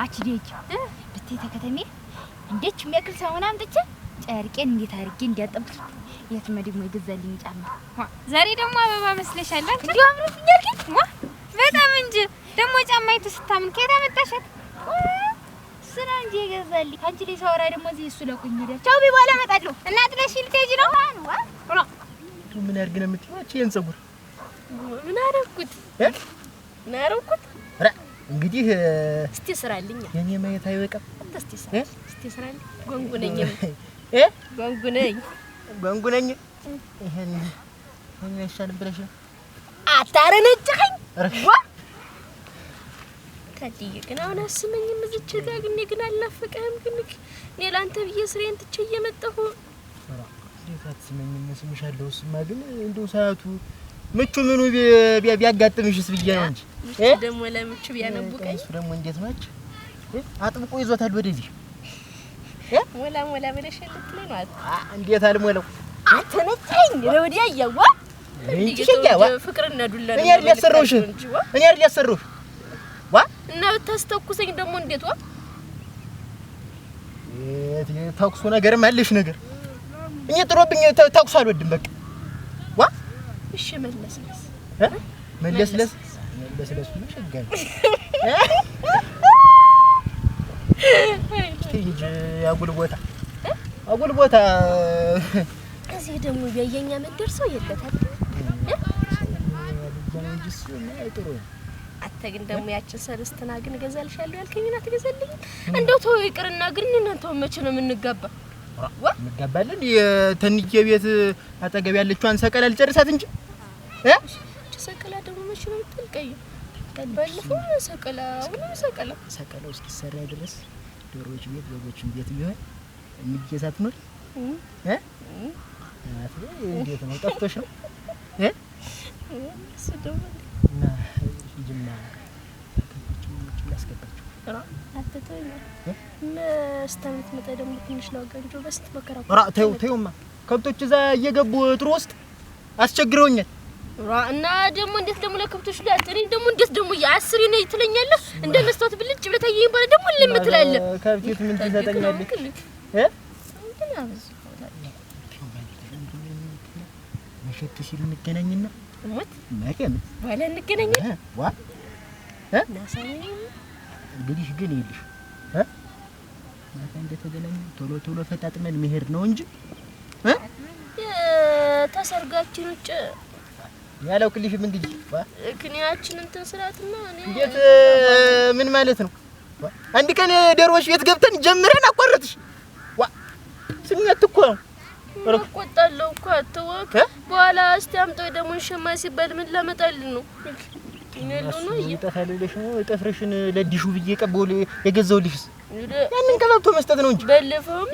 አችዴጅ ብቴ ተከተሜ እንዴት የሚያክል ሳሙና አምጥቼ ጨርቄን እንዴት አድርጌ እንዲያጠብኩት የትመድሞ ይገዛልኝ ጫማ ዛሬ ደግሞ አበባ መስለሻል አንቺ እንዴ አምሮብኛል ግን በጣም እንጂ ደግሞ ጫማይቱ ስታምን ከየት አመጣሻት ስራ እንጂ ይገዛልኝ አንቺ ላይ ሳወራ ደግሞ እዚህ እሱ ለቁኝ ሄደ ቻው በኋላ እመጣለሁ እና ጥለሽ ልትሄጂ ነው ምን ያርግ ነው የምትይው አንቺ የን ፀጉር ምን አረኩት እንግዲህ እስቲ ስራልኝ የኔ ማየት አይበቃም እስቲ ስራልኝ ጎንጉነኝ ይሄን ምን ያሻል ብለሽ አታረነጭኝ ታዲያ ግን አሁን አስመኝም እዚች ጋር ግን አልናፈቀህም ግን እኔ ላንተ ብዬ ስሬን ትቼ እየመጣሁ እንዴት አትስመኝም ስምሻለሁ ስማ ግን እንደው ሰዓቱ ምቹ ምኑ ቢያጋጥምሽስ ብዬ ነው እንጂ ደግሞ ለምቹ ቢያነቡቀኝ እሱ ደግሞ እንዴት ማች አጥብቆ ይዞታል ወደዚህ ሞላ በለሽልት ላይ ማለት እንዴት አልሞላው አትነጨኝ ለወዲያ ያዋ ፍቅር ነዱላ እኔ አይደል ያሰራሁሽ ዋ እና ተስተኩሰኝ ደግሞ እንዴት ዋ ተኩሱ ነገር ማለሽ ነገር እኔ ጥሮብኝ ተኩስ አልወድም በቃ ዋ እሺ መለስለስ መሸጋኝ ትይጅ አጉል ቦታ እዚህ ደግሞ ያየኛ መንደርሰው የለታል አተ ግን ደግሞ ያችን ሰለስትና ግን ገዛልሻለሁ ያልከኝና ትገዛልኝ እንደው ተው ይቅርና ግን እናንተው መቼ ነው የምንጋባ እንጋባለን የተንዬ ቤት አጠገብ ያለችዋን ሰቀላ ልጨርሳት እንጂ ሰቀላ ደግሞ መቼ ነው የምትልቀዩ ባለፈው ሰቀላው እስኪሰራ ድረስ ዶሮዎች ቤት በጎችን ቤት ቢሆን እንገዛት ነው እንዴት ነው ጠፍቶሽ ነው እና ጅማ ከብቶችን ላስገባቸው አትተኝ መስታመት መጣ ደግሞ ትንሽ ነው ገንጆ በስት መከራ ተይውማ ከብቶች እዛ እየገቡ ጥሩ ውስጥ አስቸግረውኛል እና ደግሞ እንዴት ደግሞ ለከብቶች ላይ አጥሪ ደግሞ እንዴት ደግሞ ያ10 ነው ትለኛለህ እንደ መስታወት ብልጭ ብለህ ታየኝ ባለ ደግሞ ለምትላለህ ከብቴት ምን ትሰጠኛለህ መሸት ሲል እንገናኝና ሞት ማከም ባለ እንገናኛለን ዋ ናሳኔ እንግዲህ ግን ይልሽ ማታ እንደተገናኘ ቶሎ ፈጣጥመን መሄድ ነው እንጂ ተሰርጋችን ውጭ ያለው ክሊሽም እንግዲህ ክንያችን እንትን ስራትና እኔ እንዴት ምን ማለት ነው አንድ ቀን ደሮሽ ቤት ገብተን ጀምረን አቋረጥሽ ዋ ስሜት እኮ ነው ቆጣለው እኮ አትወቅ በኋላ እስቲ አምጣው ደግሞ ሸማ ሲባል ምን ላመጣልን ነው እኔሉ ነው ይጣፋልልሽ ነው ጥፍርሽን ለዲሹ ብዬ ቀበው የገዛውልሽስ ያንን ቀባብቶ መስጠት ነው እንጂ በለፈውም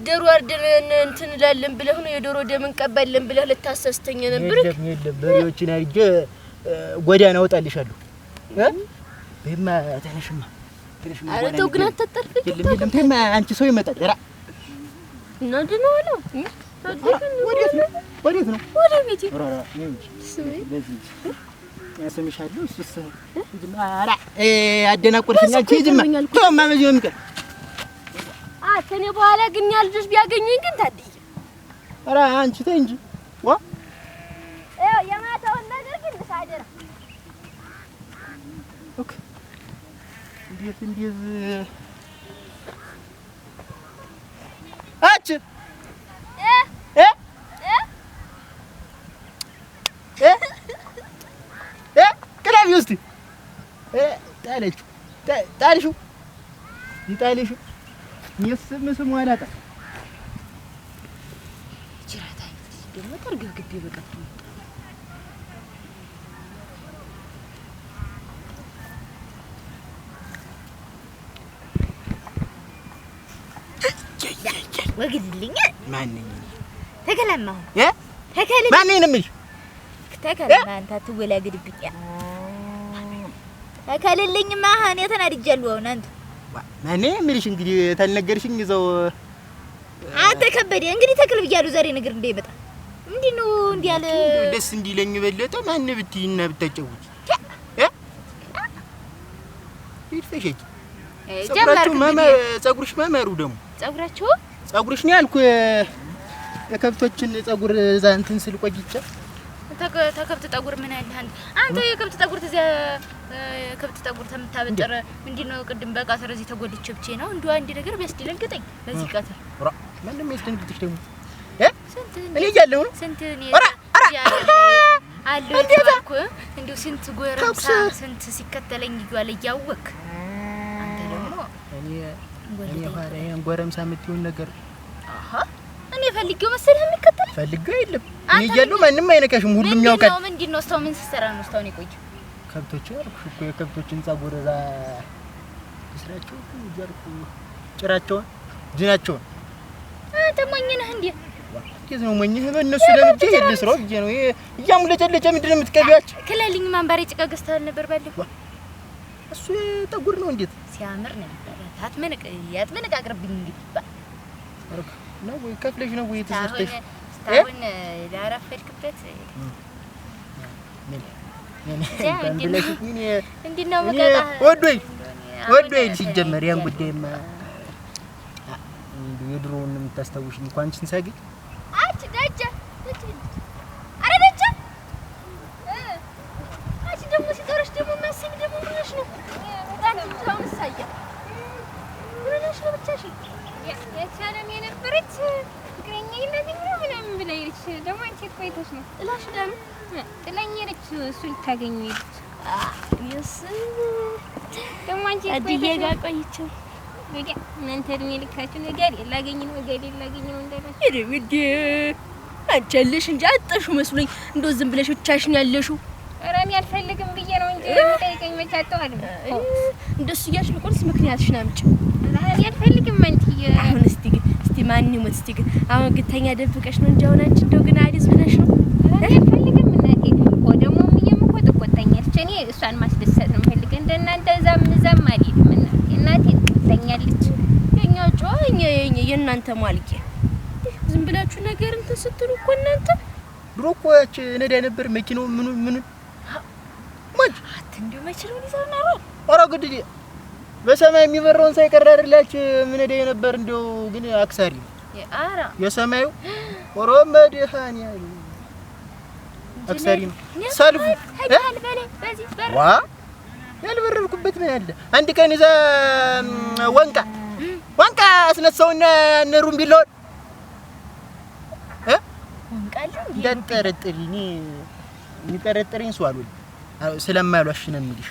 ደሮ አርደን እንትን ላለን ብለህ ነው የዶሮ ደምን ቀባለን ብለህ ልታሰስተኝ ነበር የለም በሬዎችን አርጀ ጎዳና አወጣልሻለሁ በማ ተነሽማ አረ ተው ግን አትጠርፍ የለም ተማ አንቺ ሰው ይመጣል ራ እናድነው ነው ወዴት ነው ወደ ቤቴ በዚህ ያሰምሻለሁ እሱስ ጅማራ አደናቆርሽኛ ጂጅማ ተውማ በዚህ ወምቀ ከኔ በኋላ ግን ያልጆች ቢያገኙኝ ግን ታድይ ኧረ አንቺ ተይ እንጂ ዋ የማታውን ነገር ግን ልሳደራ ኦኬ እንዴት አች ክላቪ ውስጥ ጣልሽው ስሙ አላጣ ጅራታ ደግሞ ተርግግብ በቀጥ ወግድልኝ ማንኝ ተከለማው ማንኝ ነው የምልሽ ተከለማ አንተ ትወላግድብኝ ተከለልኝማ እኔ ተናድጃለሁ አሁን አንተ ማንኝ የምልሽ እንግዲህ ታልነገርሽኝ እዛው አንተ ከበደ እንግዲህ ተክል ብያለሁ ዛሬ ነገር እንደይመጣ ምንድነው እንዲያለ ደስ እንዲለኝ በለጠ ማን ብትይና ብታጨውት ይፈሽክ ጸጉርሽ ማማሩ ደግሞ ጸጉርሽ ነው ያልኩ የከብቶችን ጸጉር እዛ እንትን ስል ቆይቼ ተከብት ጸጉር ምን ያህል አንተ የከብት ጸጉር ተዚያ የከብት ጸጉር ተምታበጠረ ምንድነው ቅድም በቃ ስለዚህ ተጎድቼ ብቻ ነው እንዴ አንድ ነገር ቢያስደነግጠኝ በዚህ ቀትር ምንም ያስደነግጥሽ ደግሞ እኔ እያለሁ ነው ስንት እኔ አለው ይታልኩ እንዴው ስንት ጎረምሳ ስንት ሲከተለኝ ይጓል ያወክ አንተ ደግሞ እኔ ሆነ ጎረምሳ የምትይውን ነገር እኔ ፈልጌው መሰለህ የሚከተል ፈልጌው የለም እኔ እያለሁ ማንም አይነካሽም ሁሉም ያውቃል ምንድነው ስታው ምን ሲሰራ ነው ስታው ነው ቆይ ከብቶች አልኩሽ እኮ የከብቶችን ጸጉር እዛ ስራቸው ይዘርኩ ጭራቸው ጅናቸው ተሞኝ ነህ እንዴ ከዚህ ነው ሞኝህ በእነሱ ለምጄ ይልስራው ይሄ ነው እያሙለጨለጨ ምንድነው የምትቀቢያቸው ክለልኝ ማንባሬ ጭቃ ገዝተሃል ነበር ባለፈው እሱ ጠጉር ነው እንዴት ሲያምር ነበር ያትመነቅ አቅርብኝ እንግዲህ ነው ወይ ከፍለሽ ነው ወይ ተሰርተሽ ታውን ላረፈድክበት እንዴነው መቀጣ ወዶይ ሲጀመር ያን ጉዳይማ የድሮውን የምታስታውሽ እንኳን አንቺን ሳገኝ አጭ ደጀ አረ ደጀ አጭ ደግሞ ሲጠርሽ ደግሞ ማሰኝ ደግሞ ምንሽ ነው በጣም ታውን ሳያ ምንሽ ነው ብቻሽ የቻለም የነበረች ፍቅረኛ ይላልኝ ነው ምንም ብለይልሽ ደግሞ አንቺ ቆይተሽ ነው ጥላሽ ዳም ጥላኝ ሄደች እሱ ልታገኙ ሄደች ይስ ደግሞ አንቺ ቆይተሽ ጋር ቆይቼው ወዲያ እናንተ እድሜ ልካችሁ ነገር ላገኝ ነው እንዳላችሁ እኔ ውዴ አንቺ ያለሽ እንጂ አጣሹ መስሎኝ እንደው ዝም ብለሽ ብቻሽን ያለሽው ኧረ እኔ አልፈልግም ብዬ ነው እንጂ የምጠይቀኝ መቻተው አይደል እንደሱ እያልሽ ልቆልስ ምክንያትሽን አምጪ እኔ አልፈልግም አንቺ አሁን እስቲ ማን ይሞት እስቲ ግን አሁን ግተኛ ደብቀሽ ነው እንጂ አሁን አንቺ እንደው ግን አዲስ ብለሽ ነው ኧረ አልፈልግም እናቴ እኮ ደግሞ ምየምኮ ተቆጣኛለች እኔ እሷን ማስደሰት ነው ፈልገ እንደናንተ ዛም አይደለም እናቴ ተኛለች የኛው ጮኝ የእናንተ ማልቄ ዝም ብላችሁ ነገር እንትን ስትሉ እኮ እናንተ ድሮ እኮ ያቺ ነዳ ነበር መኪናው ምን ማጅ አትንዱ መችለው ሊዛና ነው ኧረ ግድዬ በሰማይ የሚበረውን ሳይቀር አይደላች ምን ነዳ ነበር እንደው ግን አክሳሪ አራ የሰማዩ ወሮመድሃን ያሉ አክሳሪ ነው ሰልፉ ሄዳል በለ በዚህ በር ዋ ያልበረርኩበት ምን ያለ አንድ ቀን እዛ ወንቃ አስነሳውና ነሩም ቢለውን ወንቃሉ እንዳትጠረጥሪኝ የሚጠረጥረኝ ሰው አልወል ስለማያሏሽ ነው የሚልሽ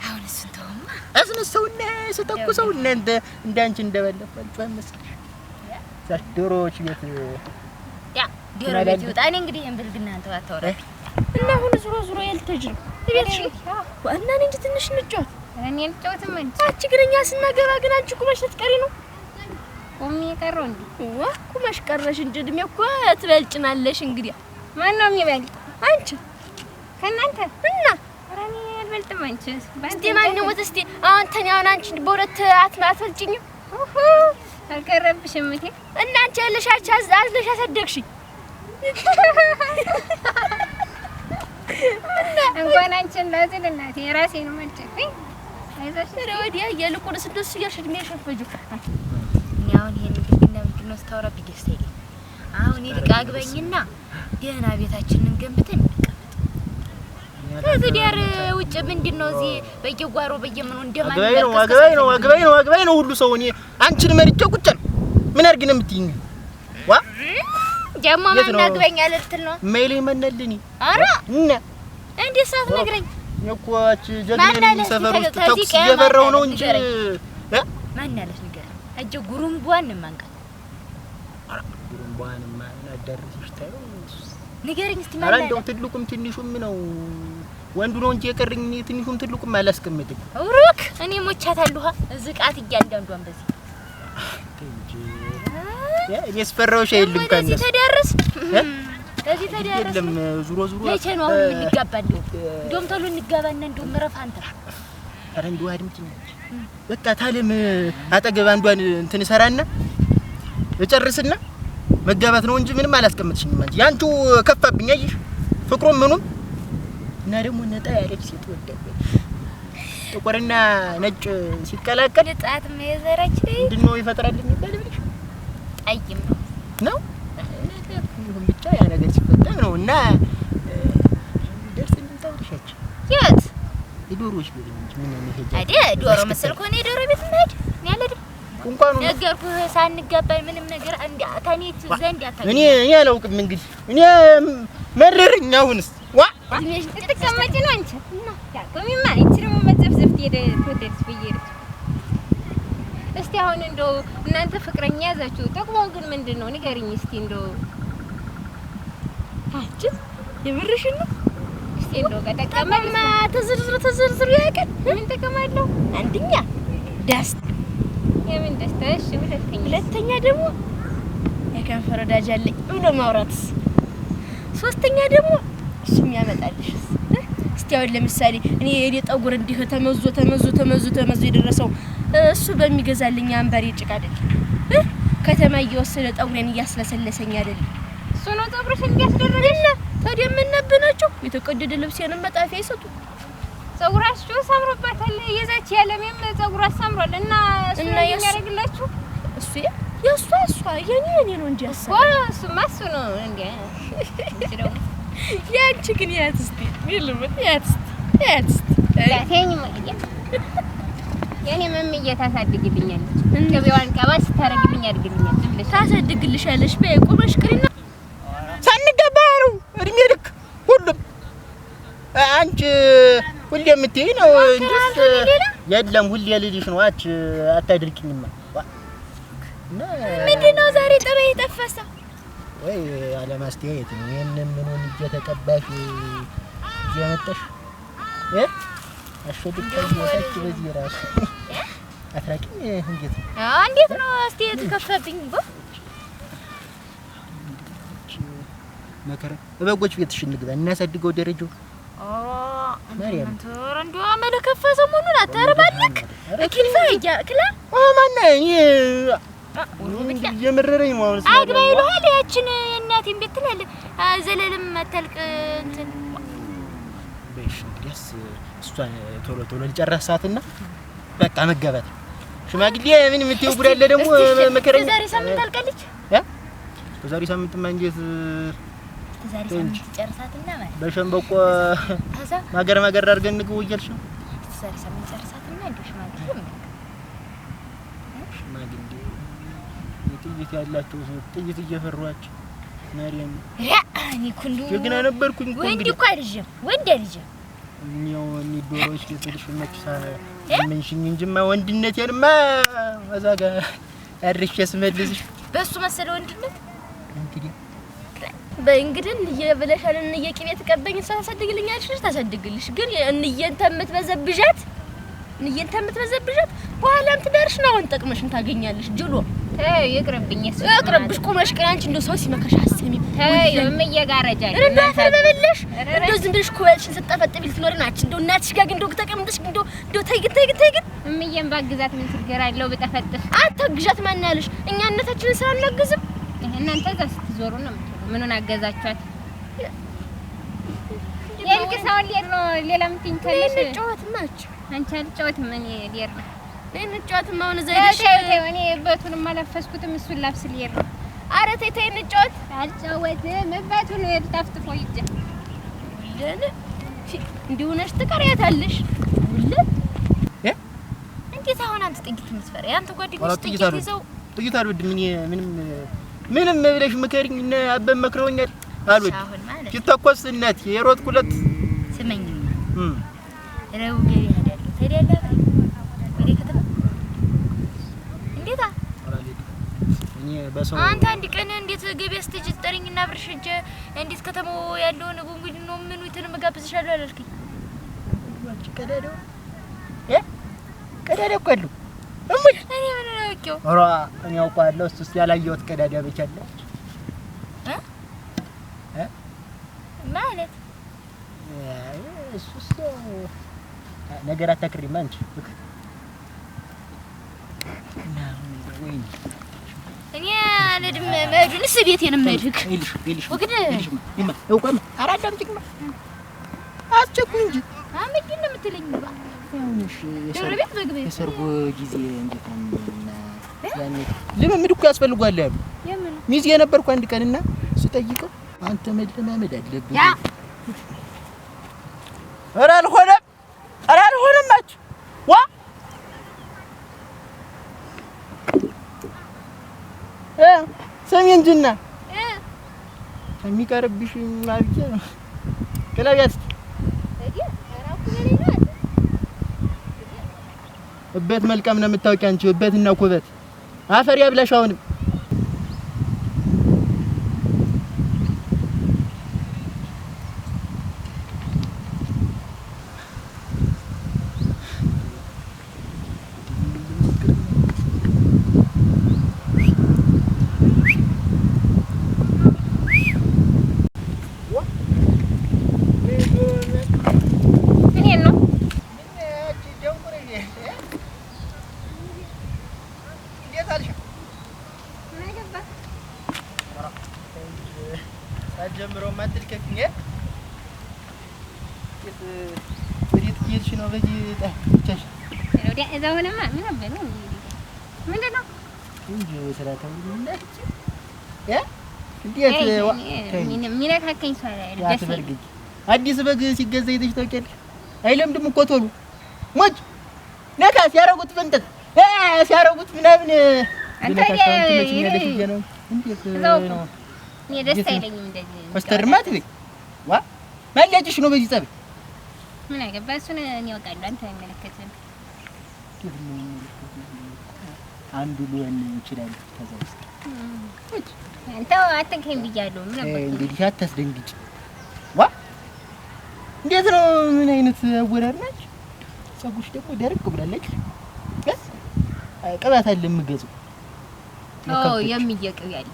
አሁን እሱን ተውማ አስነሳውና ተተኩሰው እናንተ እንዳንቺ እንደበለፋችሁ አመስልሽ ዛሽ ዶሮዎች ቤት ዶሮ ቤት ይወጣኔ እንግዲህ እንብልግና አንተ አታወራ እና አሁን ዙሮ ያልተጅም እቤትሽ ዋና እንጂ ትንሽ እንጫወት እኔ ልጫወትም እንጂ አንቺ ግረኛ ስናገባ ግን አንቺ ቁመሽ ልትቀሪ ነው ቆሜ ቀረው እንዴ ቁመሽ ቀረሽ እንጂ እድሜ እኮ ትበልጭናለሽ እንግዲህ ማን ነው የሚበልጥ አንቺ ከእናንተ እና እኔ አልበልጥም አንቺ እስቲ ማን ነው እስቲ አሁን አንቺ በሁለት አትበልጭኝም አልቀረብሽም እቴ እናንቺ ያለሻች አዝለሽ አሰደግሽኝ እንኳን አንቺን ላዝል እናቴ ራሴን ማጨኝ አይዞሽ ወዲያ የልቁንስ እንደሱ እያልሽ ሸፈጁ እኔ አሁን ይሄን ግድና ምንድነው ስታወራ ቢደስተኝ አሁን ይልቅ አግበኝና ደህና ቤታችንን ገንብተን ከዚህ ዲያር ውጭ ምንድነው እዚህ በየጓሮ በየምኑ እንደማን አግባይ ነው ሁሉ ሰው እኔ አንቺን መርጬው ቁጭ ነው ምን አድርግ ነው የምትይኝ ዋ ደሞ ማን አግበኛ ልትል ነው ሜሊ መነልኝ አራ እና እንዴ ሳት ነግረኝ የቆች ጀግና ሰፈር ውስጥ ተኩስ እየበረው ነው እንጂ ማን ያለሽ ነገር እጀ ጉሩምቧን ማንቀል አራ ጉሩምቧን ማን አደረሰሽ ታዩ ንገሪኝ እስቲ ማን አራ እንደው ትልቁም ትንሹም ነው ወንዱ ነው እንጂ የቀረኝ ትንሹም ትልቁም አላስቀምጥም ሩክ እኔ ሞቻታለሁ ዝቃት እያንዳንዷን በዚህ እንጂ የስፈራውሽ አይልም ካንተ እዚህ ተደረስ የለም ዙሮ መቼ ነው አሁን እንጋባ እንደውም ቶሎ እንጋባና እንደውም ምረፍ አንተ አረ እንደው አድምጪኝ በቃ ታለም አጠገብ አንዷን እንትን ሰራና እጨርስና መጋባት ነው እንጂ ምንም አላስቀምጥሽኝም አንቺ ያንቺ ከፋብኝ አይሽ ፍቅሩም ምኑም እና ደግሞ ነጣ ያለች ሴት ወደደ ጥቁርና ነጭ ሲቀላቀል ጣትም የዘራች ምንድነው ይፈጥራል የሚባል ብለሽ ጠይም ነው ብቻ ያ ነገር ሲፈጠር ነውና ደርስ እንታውቅሻች የት የዶሮዎች ቤት እንጂ ምን ነው አይደ ዶሮ መሰልኩ እኔ ዶሮ ቤት ማድ ያለድ እንኳን ነገርኩህ ሳንጋባይ ምንም ነገር እንዴ ታኔት ዘንድ ያታገኝ እኔ አላውቅም እንግዲህ እኔ መረረኝ አሁንስ ዋ ተቀመጭ ነው አንቺ እና ያቆሚማ እቺ ደግሞ መዘፍዘፍ ሄደ ፕሮቴክት ብዬሽ እስቲ አሁን እንደው እናንተ ፍቅረኛ ያዛችሁ ጥቅሙ ግን ምንድነው ንገሪኝ እስቲ እንደው አንቺ የምርሽን ነው እስቲ እንደው ከተቀመማ ተዝርዝሩ ያቀን ምን ተቀማለው አንደኛ ደስታ የምን ደስታ እሺ ሁለተኛ ደግሞ የከንፈር ወዳጅ አለኝ ብሎ ማውራትስ ሶስተኛ ደግሞ እሱም ያመጣልሽ እስቲ አሁን ለምሳሌ እኔ የኔ ጠጉር እንዲህ ተመዞ የደረሰው እሱ በሚገዛልኝ አንበሬ ጭቃ አይደል ከተማ እየወሰደ ጠጉሬን እያስለሰለሰኝ አይደል እሱ ነው ጠጉርሽን እያስደረገና ታዲያ ምን ነብናቸው የተቀደደ ልብሴንም መጣፊያ ይሰጡ ፀጉራችሁ ሰምሮባታል የዛች ያለምም ፀጉሯ ሰምሯል እና እሱ የሚያደርግላችሁ እሱ የእሷ የኔ ነው እንጂ እሱማ እሱ ነው እንዴ እንዴው ያንቺ ግን ያትስቲ ይልምት ያትስቲ ያተኝ ማለት የኔ መምዬ ታሳድግልኛለች ገበያዋን ቀባስ ታረግልኝ አድርግልኛለች ብለሽ ታሳድግልሻለሽ በቁመሽ ቅሪና ሳንገባሩ እድሜ ልክ ሁሉም አንቺ ሁሌ የምትይ ነው እንዴስ የለም ሁሌ ልልሽ ነው አታድርቂኝማ ምንድነው ዛሬ ጠባይ ተፈሳ ወይ አለማስተያየት ነው የነም ምኑን እየተቀባሽ እየመጣሽ አሽድቀኝ ወጣች በዚህ ራስ አትራቂኝ እንዴት ነው አስተያየት ከፈብኝ መከረ በጎች ቤትሽ እንግባ እናሳድገው ደረጃው ማርያም ተረንዶ አመለከፈ ሰሞኑን አተርባልክ እኪልፋ ያክላ ማና የምረረኝ ነው አግባይ ይሏል ያችን እናቴን ቤት ትላል ዘለልም መተልቅ እንትን በሽ እንግዲያስ እሷን ቶሎ ልጨርሳትና በቃ መገባት ሽማግሌ ምን የምትይው ጉድ አለ ደግሞ መከረኝ ዛሬ ሳምንት አልቀልች ዛሬ ሳምንት ማንጀት ዛሬ ሳምንት ጨርሳትና ማለት በሸንበቆ ማገር አድርገን ንግው እያልሽ ነው ዛሬ ሳምንት ጨርሳትና እንደሽ ማለት ጥይት ያላቸው ጥይት እየፈሯቸው ማርያም እኔ ኩንዱ ጀግና ነበርኩኝ ወንድ እኮ አይደለም ወንድ አይደለም እኛው ዶሮዎች ልትልሽ መጥሳ ምንሽኝ እንጂማ ወንድነቴንማ አዛጋ አርሽስ መልስሽ በሱ መሰለ ወንድነት እንግዲህ በእንግዲህ እየበለሻል እንየቂቤ ተቀበኝ ሳሳድግልኛልሽ ታሳድግልሽ ግን እንየንተ የምትበዘብዣት በኋላም ትዳርሽ ነው አሁን ጠቅመሽን ታገኛለሽ ጅሎ ይቅርብሽ ቆመሽ ቀን አንቺ እንደው ሰው ሲመከሽ አሰሚ የምየጋረጃ እናንተ በበለሽ እንደው ዝም ብለሽ ኮያልሽን ስጠፈጥቢ ልትኖሪ ናች እንደው እናትሽ ጋር ግን እንደው ተቀምጥሽ እንደው ተይ ግን እምየም ባግዛት ምን ችግር አለው በተፈጥሽ አታግዣት ማን ያለሽ እኛ እናታችንን ስራ እናግዝም እናንተ እዛ ስትዞሩ ነው ምኑን አገዛችኋት የልቅሳው ሊር ነው ሌላ ምትኝ ከለሽ ጨዋታማች አንቺ አልጨዋት ምን ሊር ነው እንጫወትም አሁን ዘይሽ እኔ በቱንም አላፈስኩትም እሱን ላፍስ ሊር ነው ኧረ ተይ እንጫወት አልጫወትም በቱን ታፍጥፎ ይጀ ለነ እንዲሁ ነሽ ትቀሪያታለሽ እንዴት አሁን አንተ ጥቂት ምትፈሪ አንተ ጓደኞች ጥቂት ይዘው ጥቂት አልወድም እኔ ምንም ብለሽ ምከሪኝ እና አበም መክረውኛል አልወድ ሲተኮስ እናት የሮጥኩለት ስመኝ ረው ገቢ ሄዳለሁ ትሄዳለህ ወደ ከተማ እንዴት እኔ በሰው አንተ አንድ ቀን እንዴት ገበያ ስትሄጂ ትጠሪኝና ብርሽ እጄ እንዴት ከተማው ያለውን ጉንጉን ነው ምን እንትን መጋብዝሻለሁ አላልከኝ ቀዳዳው ቀዳዳ እኮ አለው እኔ ምን አውቄው ኧረ እኔ አውቃለሁ እሱስ ያላየሁት ቀዳዳ ብቻ አለ ማለት እሱስ ነገር አታክሪም አንቺ ወይ እኔ ለድም መዱንስ ቤቴንም መድክ ይልሽ ወግደ ይውቀም አራዳም ጥቅም አስቸኩ እንጂ ምንድን ነው የምትለኝ ያውሽ ደረቤት በግቤ የሰርጉ ጊዜ እንዴት ነው ያኔ ልምምድ እኮ ያስፈልጓል ያሉ ሚዜ የነበርኩ አንድ ቀንና ስጠይቀው አንተ መለማመድ አለብህ ኧረ አልሆነም አች ዋ ሰሜን ጅና ከሚቀርብሽ ማብቻ ከላያስ እበት መልካም ነው የምታውቂው አንቺ እበትና ኩበት አፈር ያብላሽ አሁንም ጀምሮ ማትልከኝ ወዴት እየሄድሽ ነው? በዚህ ብቻሽ ወዲያ እዛውንማ ምን አበለው ምንድን ነው እንጂ ስራ ተውልና እንዴት ሚነካከኝ ሰው አይደል? አዲስ በግ ሲገዛ ይተሽ ታውቂያለሽ? አይለምድም እኮ ቶሎ ሞጭ ነካ ሲያረጉት ፈንጠት ሲያረጉት ምናምን አንተ ነው እንዴት ነው እኔ ደስ አይለኝም እንደዚህ ወስተርማት ልኝ ዋ ማለጭሽ ነው በዚህ ጸብ ምን አገባ እሱን እኔ አውቃለሁ አንተ አይመለከትም አንዱ ሊሆን ይችላል ተዛውስ አንተ አትንከኝ ብያለሁ ምን አባ እንግዲህ አታስደንግጭ ዋ እንዴት ነው ምን አይነት አወራር ነች ጸጉሽ ደግሞ ደረቅ ብላለች ቅባት አለ የምገዛው የሚየቅው ያለ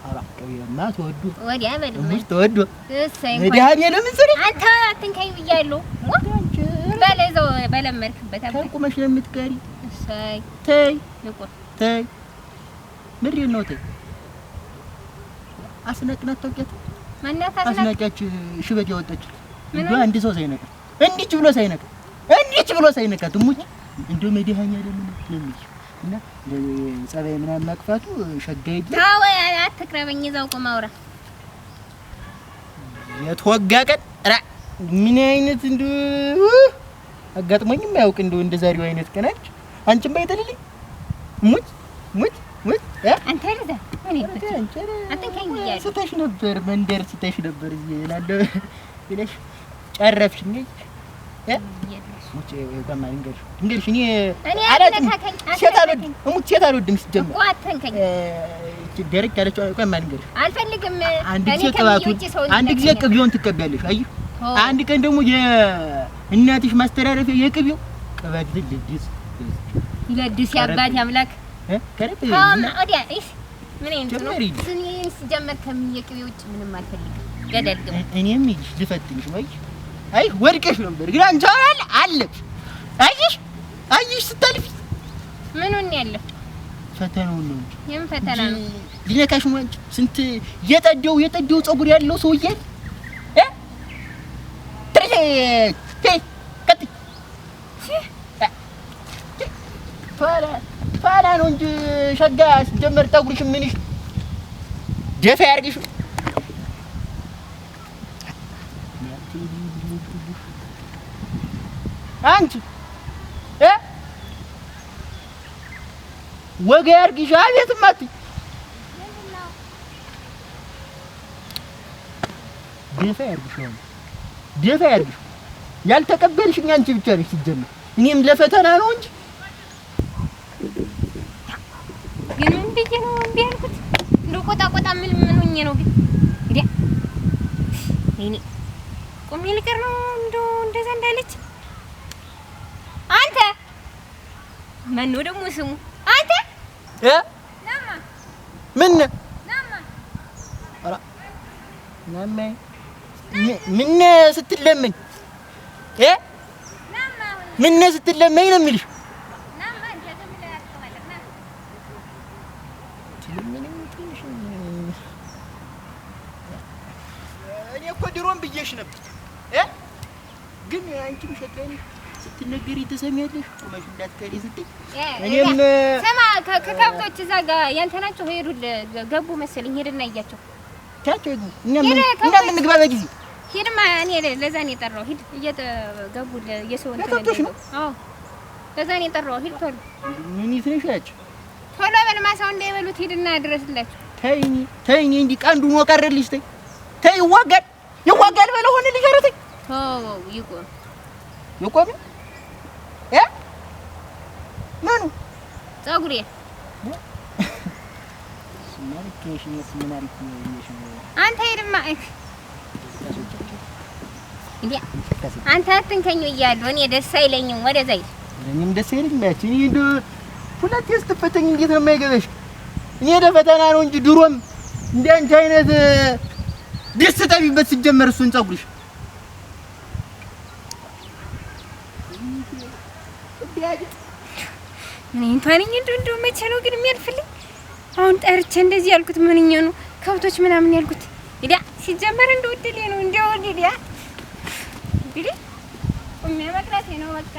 አራቀውማ ተወዱ ወዲያ በልም ተወዱ እሰይ ወዲያም የለም ዝሪ አንተ አትንከኝ ብያለሁ በለዘው በለመርክበት ታቁመሽ ለምትቀሪ እሰይ ተይ ንቆር ተይ ምንድን ነው ተይ አስነቅናት ታውቂያት ማናት አስነቃች ሽበት ያወጣችው እንዴ አንድ ሰው ሳይነካ እንዲች ብሎ ሳይነካ ትሙች እንደው መዲሃኛ ለምን ነው እና ጸባይ ምናምን ማቅፋቱ ሸጋይ ታው አትቅረበኝ እዛው ቆም አውራ የተወጋ ቀን ምን አይነት እንደው አጋጥሞኝ የማያውቅ እንደው እንደ ዛሬው አይነት ቀናች አንቺም ባይተልልኝ ሙት አንተ ልዛ ምን ይፈት አንተ ከኛ ስተሽ ነበር መንደር ስተሽ ነበር ይላል ይለሽ ጨረፍሽኝ ሙቼ ወይባማ እንግዲህ እኔ አላተካከኝ ሴት አልወድም ሲጀምር እኮ አተንከኝ ደረቅ ያለችው ወይባማ እንግዲህ አልፈልግም አንድ ጊዜ ቅቤውን ትቀበያለሽ አይ አንድ ቀን ደግሞ የእናትሽ ማስተራረፊያ የቅቤው ቅባት ይለድስ ያባት ያምላክ ከረብ ወዲያ ምን ነው ስኒን ሲጀመር ከሚየቅቤው ውጭ ምንም አልፈልግም ገደል ግባ እኔም ይልሽ ልፈትንሽ ወይ አይ ወድቀሽ ነበር ግን አንቺ አለሽ አይሽ ስታልፊ ምኑን ያለው ፈተናው ነው የምን ፈተና ነው ሊነካሽ ነው አንቺ ስንት የጠደው ጸጉር ያለው ሰውዬ ፋላ ነው እንጂ ሸጋ ሲጀመር ጠጉርሽ ምንሽ ደፋ ያርግሽ አንቺ ወጋ ያርግሽ አቤት ማት ደፋ ያርግሽ ያልተቀበልሽኝ አንቺ ብቻ ነሽ ሲጀመር እኔም ለፈተና ነው እንጂ ግን እንዴት ነው እንዴ ያልኩት እንደው ቆጣ ምን ሆኜ ነው ግን እንዴ እኔ ቆሜ ልቀር ነው እንደው እንደዛ እንዳለች አንተ ማን ነው ደግሞ ስሙ አንተ ናማ ምን ናማ አራ ናማ ምን ስትለምን ናማ ምን ስትለምን ነው የሚልሽ ናማ አንተ ተምላ ያስተማለና ትልምንም ትንሽ እኔ እኮ ድሮም ብዬሽ ነበር ግን አንቺም ሸቀኝ ስትነገሪ ትሰሚያለሽ። ቁመሽ እንዳትቀሪ ስትይ እኔም ስማ ከከብቶች እዛ ጋር ያንተ ናቸው ሄዱ ገቡ መሰለኝ። ሄድና እያቸው ታቸው እኛም እንግባ በጊዜ ሂድማ። እኔ ለዛ ነው የጠራው። ሂድ እየገቡ የሰው ከብቶች ነው። አዎ ለዛ ነው የጠራው። ሂድ ቶሎ። ምን ይስነሻች ቶሎ በል ማሳው እንዳይበሉት ሂድና ድረስላችሁ። ተይኝ እንዲህ ቀንዱ ነው ቀረልሽ። ተይ ይዋጋል በለው ሆነ ልጅ አረተኝ ይቆም ምኑ ፀጉሬ አንተ ሄድማ እንዴ አንተ አትንከኝ እያለሁ እኔ ደስ አይለኝም። ወደዛ ሂድ። እኔም ደስ አይለኝም። ያቺ እኔ እንደ ሁለት ስትፈተኝ እንዴት ነው የማይገበሽ? እኔ ለፈተና ነው እንጂ ድሮም እንደ አንቺ አይነት ደስ ጠቢበት ሲጀመር እሱን ፀጉርሽ እኔ እንኳን እንደው መቼ ነው ግን የሚያልፍልኝ? አሁን ጠርቼ እንደዚህ ያልኩት ምንኛ ነው? ከብቶች ምናምን ያልኩት ይዳ ሲጀመር እንደው እድሌ ነው እንደው እንግዲህ ቁሜ መቅረቴ ነው በቃ።